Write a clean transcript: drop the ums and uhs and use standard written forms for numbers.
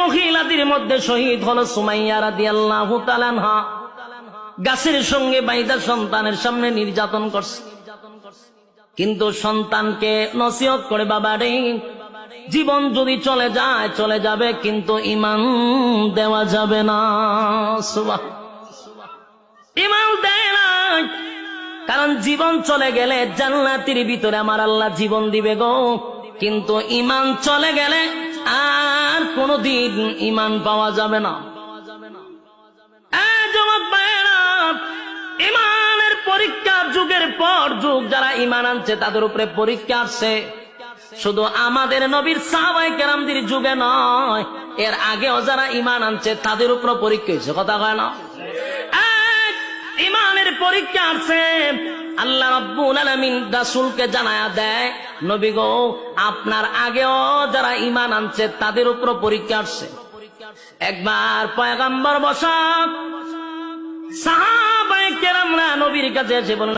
মহিলাদের মধ্যে শহীদ হলো সুমাইয়া রাদিয়াল্লাহু তাআলা আনহা। গাছের সঙ্গে বাইদা সন্তানের সামনে নির্যাতন করছে, কিন্তু সন্তানকে নসিহত করে, বাবা রে, জীবন যদি চলে যায় চলে যাবে, কিন্তু ঈমান দেওয়া যাবে না। ঈমান দেয় না, কারণ জীবন চলে গেলে জান্নাতের ভিতরে আমার আল্লাহ জীবন দিবে গো, কিন্তু ঈমান চলে গেলে আর কোনদিন ঈমান পাওয়া যাবে না। ঈমানের পরীক্ষা যুগের পর যুগ যারা ঈমান আনছে তাদের উপরে পরীক্ষা আসছে, শুধু আমাদের নবীর সাহাবায়ে কেরামদের যুগে নয়, এর আগেও যারা ঈমান আনছে তাদের উপর পরীক্ষা হয়েছে, কথা কয় না? ঈমানের পরীক্ষা আসছে। আল্লাহ রাব্বুল আলামিন রাসূলকে জানায়া দেয়, নবী গো, আপনার আগেও যারা ঈমান আনছে তাদের উপর পরীক্ষা আসছে। একবার পয়গম্বর বসা সাহাবায়ে কেরামরা নবীর কাছে এসে বলেন,